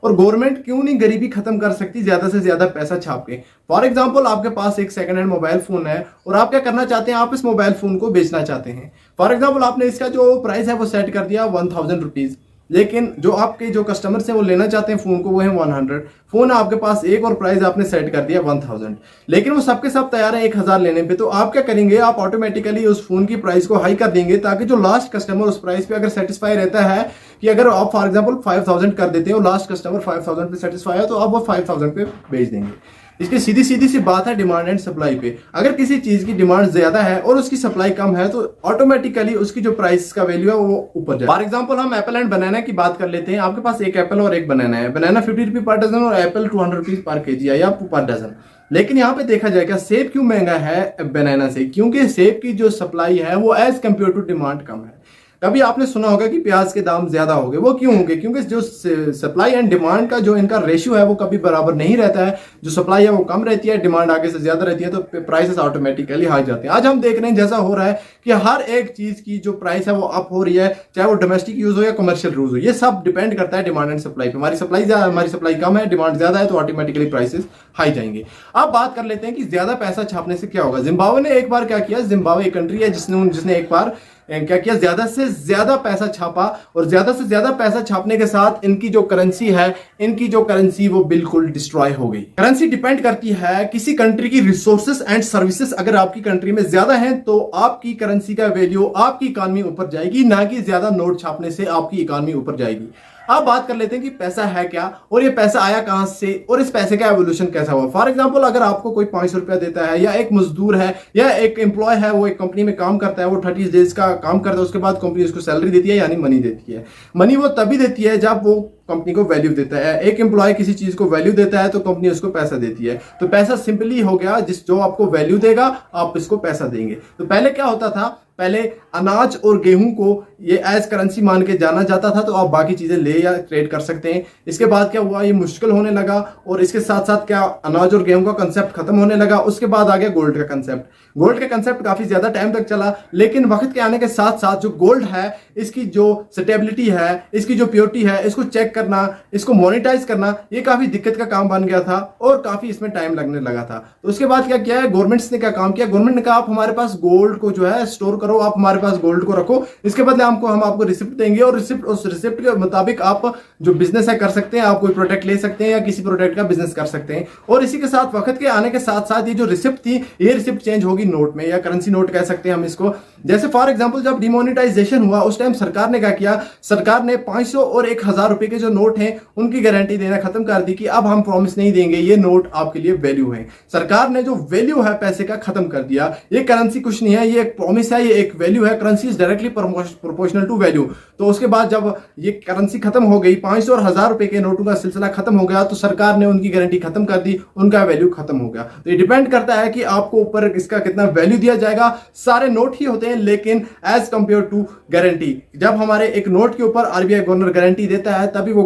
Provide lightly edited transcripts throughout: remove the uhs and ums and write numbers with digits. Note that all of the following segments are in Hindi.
और गवर्नमेंट क्यों नहीं गरीबी खत्म कर सकती ज्यादा से ज्यादा पैसा छाप के। फॉर एग्जाम्पल आपके पास एक सेकंड हैंड मोबाइल फोन है और आप क्या करना चाहते हैं, आप इस मोबाइल फोन को बेचना चाहते हैं। फॉर एग्जाम्पल आपने इसका जो प्राइस है वो सेट कर दिया 1000 रुपीज, लेकिन जो आपके जो कस्टमर्स हैं वो लेना चाहते हैं फोन को, वो है 100। फोन आपके पास एक और प्राइस आपने सेट कर दिया 1000, लेकिन वो सबके सब तैयार है 1000 लेने पे। तो आप क्या करेंगे, आप ऑटोमेटिकली उस फोन की प्राइस को हाई कर देंगे ताकि जो लास्ट कस्टमर उस प्राइस पे अगर सेटिस्फाई रहता है, कि अगर आप फॉर एग्जांपल 5000 कर देते हैं और लास्ट कस्टमर 5000 पे सेटिस्फाई है तो आप वो 5000 पे बेच देंगे। इसकी सीधी सीधी सी बात है डिमांड एंड सप्लाई पे। अगर किसी चीज की डिमांड ज्यादा है और उसकी सप्लाई कम है तो ऑटोमेटिकली उसकी जो प्राइस का वैल्यू है वो ऊपर जाए। फॉर एग्जांपल हम एप्पल एंड बनाना की बात कर लेते हैं। आपके पास एक एप्पल और एक बनाना है, बनाना 50 रुपीज पर डजन और एप्पल 200 रुपीज पर केजी या पर डजन। लेकिन यहाँ पे देखा जाएगा सेब क्यों महंगा है बनाना से, क्योंकि सेब की जो सप्लाई है वो एज कम्पेयर टू डिमांड कम है। कभी आपने सुना होगा कि प्याज के दाम ज्यादा हो गए, वो क्यों होंगे, क्योंकि जो सप्लाई एंड डिमांड का जो इनका रेशियो है वो कभी बराबर नहीं रहता है। जो सप्लाई है वो कम रहती है, डिमांड आगे से ज्यादा रहती है, तो प्राइसेस ऑटोमेटिकली हाई जाते हैं। आज हम देख रहे हैं जैसा हो रहा है कि हर एक चीज की जो प्राइस है वो अप हो रही है, चाहे वो डोमेस्टिक यूज हो या कमर्शियल यूज हो। ये सब डिपेंड करता है डिमांड एंड सप्लाई पे। हमारी सप्लाई कम है, डिमांड ज्यादा है, तो ऑटोमेटिकली प्राइसेस हाई जाएंगे। अब बात कर लेते हैं कि ज्यादा पैसा छापने से क्या होगा। जिम्बाब्वे ने एक बार क्या किया, जिम्बाब्वे एक कंट्री है जिसने एक बार क्या किया, ज्यादा से ज्यादा पैसा छापा, और ज्यादा से ज्यादा पैसा छापने के साथ इनकी जो करेंसी वो बिल्कुल डिस्ट्रॉय हो गई। करेंसी डिपेंड करती है किसी कंट्री की रिसोर्सेस एंड सर्विसेज अगर आपकी कंट्री में ज्यादा हैं तो आपकी करेंसी का वैल्यू, आपकी इकोनॉमी ऊपर जाएगी, ना कि ज्यादा नोट छापने से आपकी इकोनॉमी ऊपर जाएगी। अब बात कर लेते हैं कि पैसा है क्या और ये पैसा आया कहां से और इस पैसे का एवोल्यूशन कैसा हुआ। फॉर एग्जांपल अगर आपको कोई 500 रुपया देता है, या एक मजदूर है या एक एम्प्लॉय है, वो एक कंपनी में काम करता है, वो 30 डेज का काम करता है, उसके बाद कंपनी उसको सैलरी देती है यानी मनी देती है। मनी वो तभी देती है जब वो कंपनी को वैल्यू देता है। एक एम्प्लॉय किसी चीज को वैल्यू देता है तो कंपनी उसको पैसा देती है। तो पैसा सिंपली हो गया, जो आपको वैल्यू देगा आप इसको पैसा देंगे। तो पहले क्या होता था, पहले अनाज और गेहूं को ये एज करेंसी मान के जाना जाता था, तो आप बाकी चीजें ले या ट्रेड कर सकते हैं। इसके बाद क्या हुआ, ये मुश्किल होने लगा, और इसके साथ साथ क्या अनाज और गेहूं का कंसेप्ट खत्म होने लगा। उसके बाद आ गया गोल्ड का कंसेप्ट। गोल्ड का कंसेप्ट काफी ज्यादा टाइम तक चला, लेकिन वक्त के आने के साथ साथ जो गोल्ड है, इसकी जो स्टेबिलिटी है, इसकी जो प्योरिटी है, इसको चेक करना, इसको मोनेटाइज करना, ये काफी दिक्कत का काम बन गया था और काफी इसमें टाइम लगने लगा था। तो उसके बाद क्या किया है, गवर्नमेंट्स ने क्या काम किया, गवर्नमेंट ने कहा आप हमारे पास गोल्ड को जो है स्टोर करो, आप हमारे पास गोल्ड को रखो, इसके बदले हम आपको रिसिप्ट देंगे, और उस रिसिप्ट के मुताबिक आप जो बिजनेस है कर सकते हैं, आप कोई प्रोडक्ट ले सकते हैं या किसी प्रोडक्ट का बिजनेस कर सकते हैं। और इसी के साथ वक्त के आने के साथ साथ ये जो रिसिप्ट थी, ये रिसिप्ट चेंज होगी नोट में, या करेंसी नोट कह सकते हैं हम इसको। जैसे फॉर एग्जांपल जब डिमोनेटाइजेशन हुआ उस टाइम सरकार ने क्या किया, सरकार ने 500 और 1000 रुपए के जो नोट हैं उनकी गारंटी देना खत्म कर दी कि अब हम प्रॉमिस नहीं देंगे, ये नोट आपके लिए वैल्यू है। सरकार ने जो वैल्यू है पैसे का खत्म कर दिया। ये करेंसी कुछ नहीं है, ये एक प्रॉमिस है, ये एक वैल्यू है। Currency is directly proportional to value. तो उसके बाद जब ये करेंसी खत्म हो गई, 500 और 1000 रुपए के नोटों का सिलसिला खत्म हो गया, तो सरकार ने उनकी गारंटी खत्म कर दी, उनका वैल्यू खत्म हो गया। तो ये डिपेंड करता है कि आपको ऊपर इसका कितना वैल्यू दिया जाएगा। सारे नोट ही होते हैं, लेकिन एज कंपेयर टू गारंटी, जब हमारे एक नोट के ऊपर आरबीआई गवर्नर गारंटी देता है तभी वो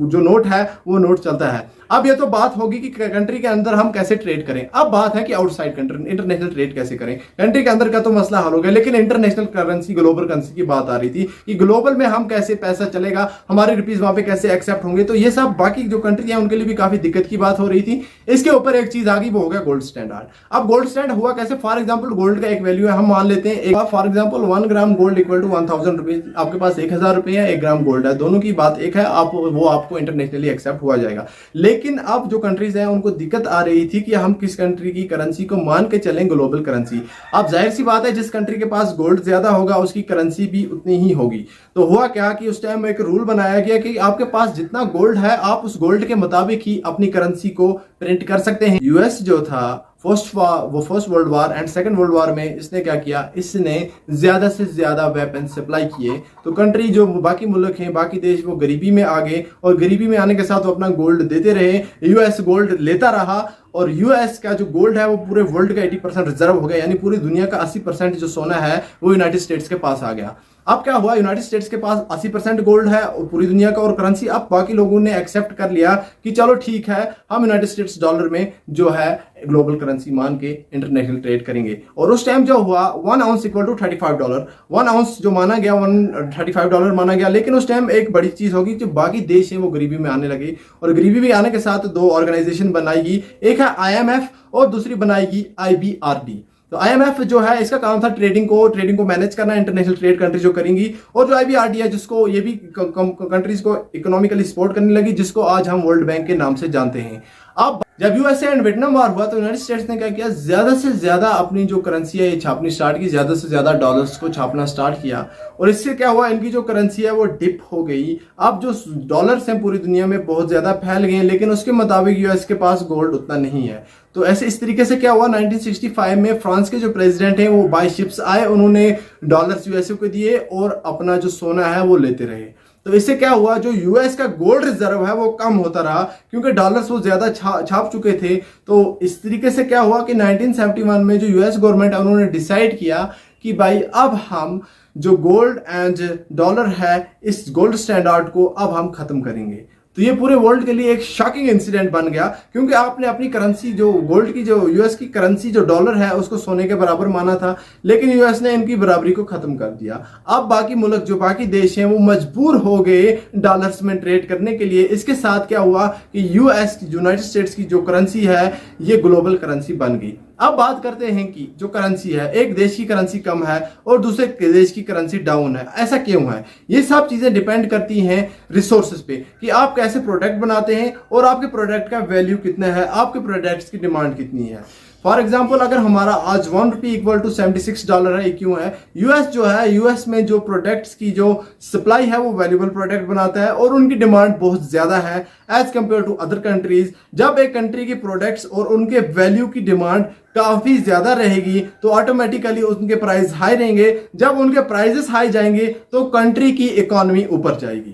जो नोट है वो नोट चलता है। अब ये तो बात होगी कि कंट्री के अंदर हम कैसे ट्रेड करें। अब बात है कि आउटसाइड कंट्री इंटरनेशनल ट्रेड कैसे करें। कंट्री के अंदर का तो मसला हल हो गया, लेकिन इंटरनेशनल करेंसी, ग्लोबल करेंसी की बात आ रही थी कि ग्लोबल में हम कैसे पैसा चलेगा, हमारे रुपीज वहां पे कैसे एक्सेप्ट होंगे। तो ये सब बाकी जो कंट्री है उनके लिए भी काफी दिक्कत की बात हो रही थी। इसके ऊपर एक चीज आ गई, वो हो गया गोल्ड स्टैंडर्ड। अब गोल्ड स्टैंडर्ड हुआ कैसे, फॉर एग्जाम्पल गोल्ड का एक वैल्यू है, हम मान लेते हैं for example 1 gram gold equal to 1000 rupees. आपके पास 1000 रुपए है, 1 ग्राम गोल्ड है, दोनों की बात एक है, वो आपको इंटरनेशनली एक्सेप्ट हुआ जाएगा। लेकिन अब जो कंट्रीज हैं उनको दिक्कत आ रही थी कि हम किस कंट्री की करेंसी को मान के चलें ग्लोबल करेंसी। अब जाहिर सी बात है, जिस कंट्री के पास गोल्ड ज्यादा होगा उसकी करेंसी भी उतनी ही होगी। तो हुआ क्या कि उस टाइम एक रूल बनाया गया कि आपके पास जितना गोल्ड है आप उस गोल्ड के मुताबिक ही अपनी करेंसी को प्रिंट कर सकते हैं। यूएस जो था first world war and second world war में इसने क्या किया, इसने ज्यादा से ज्यादा वेपन सप्लाई किए। तो कंट्री जो बाकी मुल्क हैं, बाकी देश, वो गरीबी में आ गए, और गरीबी में आने के साथ वो अपना गोल्ड देते रहे। यूएस गोल्ड लेता रहा, और यूएस का जो गोल्ड है वो पूरे वर्ल्ड का 80% रिजर्व हो गया, यानी पूरी दुनिया का 80% जो सोना है वो यूनाइटेड स्टेट्स के पास आ गया। अब क्या हुआ, यूनाइटेड स्टेट्स के पास 80% गोल्ड है और पूरी दुनिया का और करेंसी। अब बाकी लोगों ने एक्सेप्ट कर लिया कि चलो ठीक है, हम यूनाइटेड स्टेट्स डॉलर में जो है ग्लोबल करेंसी मान के इंटरनेशनल ट्रेड करेंगे। और उस टाइम जो हुआ, 1 आउंस इक्वल टू $35, 1 आउंस जो माना गया, $135 माना गया। लेकिन उस टाइम एक बड़ी चीज होगी, जो बाकी देश हैं वो गरीबी में आने लगे, और गरीबी में आने के साथ दो ऑर्गेनाइजेशन बनाएगी, एक है IMF और दूसरी बनाएगी IBRD। तो IMF जो है, इसका काम था ट्रेडिंग को मैनेज करना, इंटरनेशनल ट्रेड कंट्रीज जो करेंगी। और जो IBRD है, जिसको ये भी कंट्रीज को इकोनॉमिकली सपोर्ट करने लगी, जिसको आज हम वर्ल्ड बैंक के नाम से जानते हैं। अब जब यूएसए एंड वियतनाम वार हुआ तो यूनाइटेड स्टेट्स ने क्या किया, ज्यादा से ज्यादा अपनी जो करेंसी है ये छापनी स्टार्ट की, ज्यादा से ज्यादा डॉलर्स को छापना स्टार्ट किया। और इससे क्या हुआ, इनकी जो करेंसी है वो डिप हो गई। अब जो डॉलर्स हैं पूरी दुनिया में बहुत ज्यादा फैल गए हैं, लेकिन उसके मुताबिक यूएस के पास गोल्ड उतना नहीं है। तो ऐसे इस तरीके से क्या हुआ, 1965 में फ्रांस के जो प्रेसिडेंट हैं वो बाय शिप्स आए, उन्होंने डॉलर्स यूएसए को दिए और अपना जो सोना है वो लेते रहे। तो इससे क्या हुआ, जो यूएस का गोल्ड रिजर्व है वो कम होता रहा, क्योंकि डॉलर्स वो ज्यादा छाप चुके थे। तो इस तरीके से क्या हुआ कि 1971 में जो यूएस गवर्नमेंट है उन्होंने डिसाइड किया कि भाई अब हम जो गोल्ड एंड डॉलर है, इस गोल्ड स्टैंडर्ड को अब हम खत्म करेंगे। तो ये पूरे वर्ल्ड के लिए एक शॉकिंग इंसिडेंट बन गया, क्योंकि आपने अपनी करेंसी जो गोल्ड की, जो यूएस की करेंसी जो डॉलर है उसको सोने के बराबर माना था, लेकिन यूएस ने इनकी बराबरी को खत्म कर दिया। अब बाकी मुल्क, जो बाकी देश हैं, वो मजबूर हो गए डॉलर्स में ट्रेड करने के लिए। इसके साथ क्या हुआ कि यूएस की, यूनाइटेड स्टेट्स की जो करेंसी है ये ग्लोबल करेंसी बन गई। अब बात करते हैं कि जो करेंसी है, एक देश की करेंसी कम है और दूसरे देश की करेंसी डाउन है, ऐसा क्यों है? ये सब चीजें डिपेंड करती हैं रिसोर्सेज पे, कि आप कैसे प्रोडक्ट बनाते हैं और आपके प्रोडक्ट का वैल्यू कितना है, आपके प्रोडक्ट्स की डिमांड कितनी है। फॉर एग्जाम्पल, अगर हमारा आज ₹1 इक्वल टू $76 है, ये क्यों है? यूएस जो है, यूएस में जो प्रोडक्ट्स की जो सप्लाई है वो वैल्यूबल प्रोडक्ट बनाता है और उनकी डिमांड बहुत ज्यादा है as compared to other countries. जब एक कंट्री की प्रोडक्ट्स और उनके वैल्यू की डिमांड काफी ज्यादा रहेगी तो ऑटोमेटिकली उनके प्राइस हाई रहेंगे। जब उनके प्राइसेस हाई जाएंगे तो कंट्री की इकोनॉमी ऊपर जाएगी।